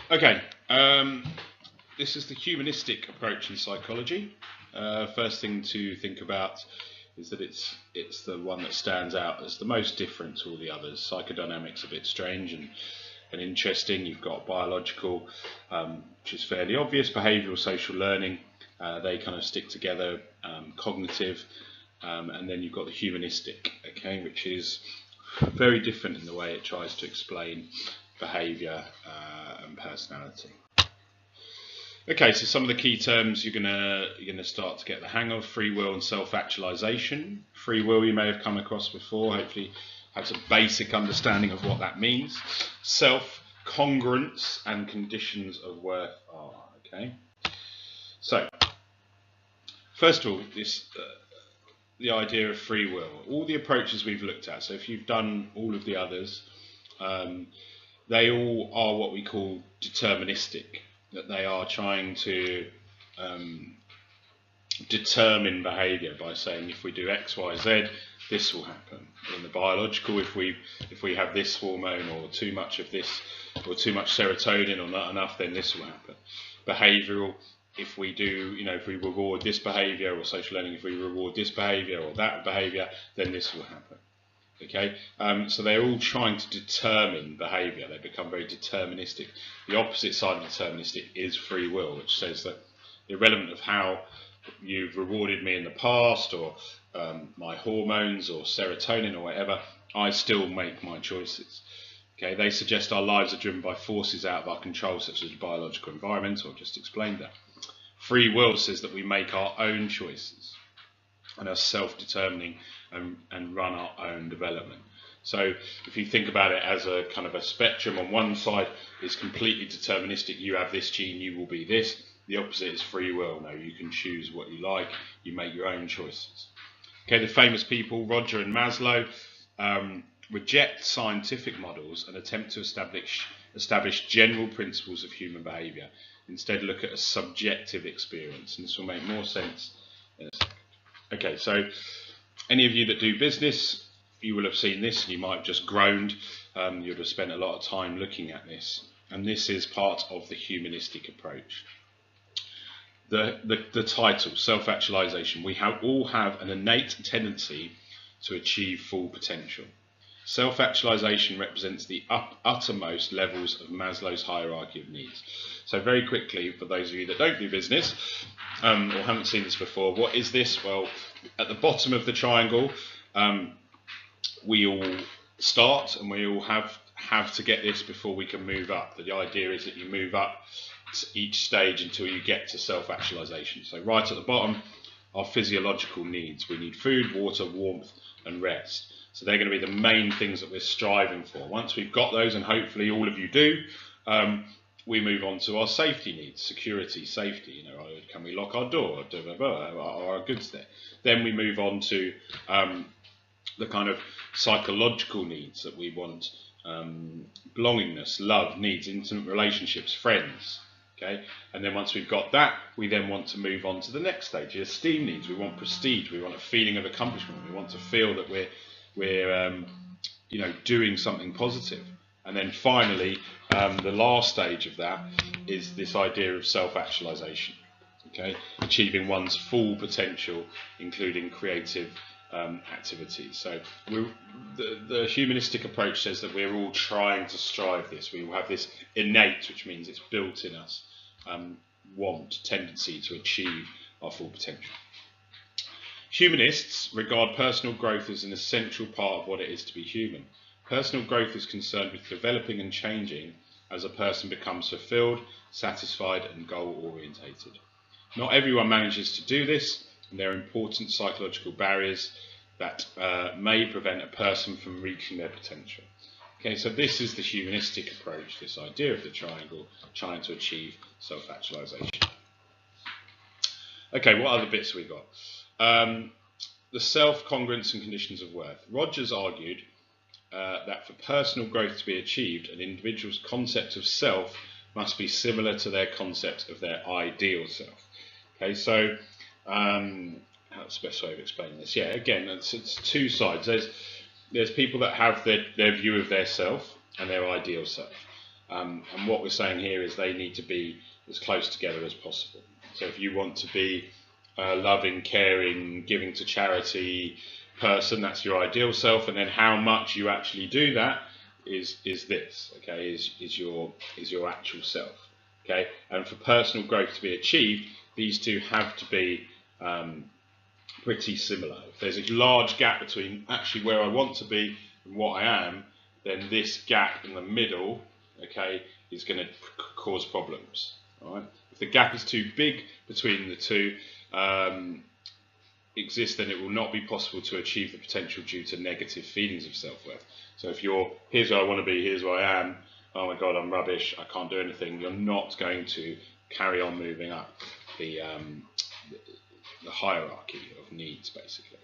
Okay, this is the humanistic approach in psychology. First thing to think about is that it's the one that stands out as the most different to all the others. Psychodynamics a bit strange and interesting. You've got biological, which is fairly obvious, behavioural, social learning. They kind of stick together, cognitive, and then you've got the humanistic, okay, which is very different in the way it tries to explain behaviour and personality. Okay, so some of the key terms you're gonna start to get the hang of: free will and self-actualization. Free will you may have come across before. Hopefully, have some basic understanding of what that means. Self, congruence, and conditions of worth are okay. So, first of all, the idea of free will. All the approaches we've looked at. So, if you've done all of the others, they all are what we call deterministic. That they are trying to determine behaviour by saying if we do X, Y, Z, this will happen. In the biological, if we have this hormone or too much of this or too much serotonin or not enough, then this will happen. Behavioural, if we do, if we reward this behaviour, or social learning, if we reward this behaviour or that behaviour, then this will happen. Okay, so they're all trying to determine behaviour. They become very deterministic. The opposite side of deterministic is free will, which says that irrelevant of how you've rewarded me in the past, or my hormones or serotonin or whatever, I still make my choices. Okay, they suggest our lives are driven by forces out of our control, such as biological environment, or just explained that. Free will says that we make our own choices and are self-determining and run our own development. So if you think about it as a kind of a spectrum, on one side is completely deterministic, you have this gene, you will be this. The opposite is free will. No, you can choose what you like, you make your own choices. Okay, the famous people, Roger and Maslow, reject scientific models and attempt to establish general principles of human behaviour. Instead, look at a subjective experience, and this will make more sense in a second. Okay, so any of you that do business, you will have seen this, and you might have just groaned. You would have spent a lot of time looking at this, and this is part of the humanistic approach. The title, self-actualization. We all have an innate tendency to achieve full potential. Self-actualization represents the uttermost levels of Maslow's hierarchy of needs. So very quickly, for those of you that don't do business or haven't seen this before, what is this? Well, at the bottom of the triangle, we all start and we all have to get this before we can move up. The idea is that you move up to each stage until you get to self-actualization. So right at the bottom are physiological needs. We need food, water, warmth, and rest. So they're going to be the main things that we're striving for. Once we've got those, and hopefully all of you do, we move on to our safety needs, security, safety. Can we lock our door? Are our goods there? Then we move on to the kind of psychological needs that we want: belongingness, love, needs, intimate relationships, friends. Okay, and then once we've got that, we then want to move on to the next stage, the esteem needs. We want prestige. We want a feeling of accomplishment. We want to feel that we're doing something positive. And then finally, the last stage of that is this idea of self-actualization. Okay, achieving one's full potential, including creative activities. So the humanistic approach says that we're all trying to strive this. We will have this innate, which means it's built in us, tendency to achieve our full potential. Humanists regard personal growth as an essential part of what it is to be human. Personal growth is concerned with developing and changing as a person becomes fulfilled, satisfied, and goal-orientated. Not everyone manages to do this, and there are important psychological barriers that may prevent a person from reaching their potential. Okay, so this is the humanistic approach, this idea of the triangle, trying to achieve self-actualization. Okay, what other bits have we got? The self, congruence, and conditions of worth. Rogers argued that for personal growth to be achieved, an individual's concept of self must be similar to their concept of their ideal self. Okay, so that's the best way of explaining this. Yeah, again, it's two sides. There's people that have their view of their self and their ideal self. And what we're saying here is they need to be as close together as possible. So if you want to be a loving, caring, giving to charity person, that's your ideal self, and then how much you actually do that is this, okay, is your actual self, okay. And for personal growth to be achieved, these two have to be pretty similar. If there's a large gap between actually where I want to be and what I am, then this gap in the middle, okay, is going to cause problems. All right. If the gap is too big between the two exist, then it will not be possible to achieve the potential due to negative feelings of self-worth. So if you're, here's where I want to be, here's where I am, oh my God, I'm rubbish, I can't do anything, you're not going to carry on moving up the hierarchy of needs, basically.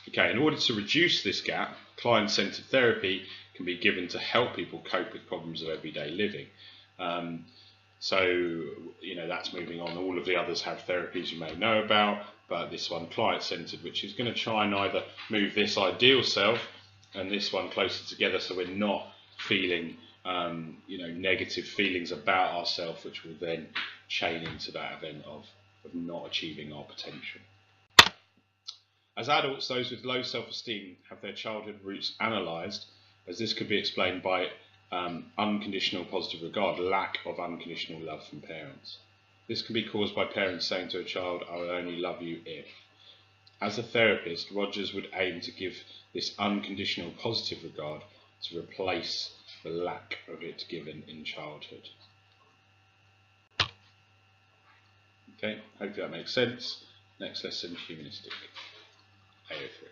Okay, in order to reduce this gap, client-centered therapy can be given to help people cope with problems of everyday living. So, you know, that's moving on. All of the others have therapies you may know about, but this one, client-centered, which is going to try and either move this ideal self and this one closer together, so we're not feeling, you know, negative feelings about ourselves, which will then chain into that event of not achieving our potential. As adults, those with low self-esteem have their childhood roots analysed, as this could be explained by unconditional positive regard, lack of unconditional love from parents. This can be caused by parents saying to a child, I will only love you if. As a therapist, Rogers would aim to give this unconditional positive regard to replace the lack of it given in childhood. Okay, hopefully that makes sense. Next lesson, Humanistic AO3.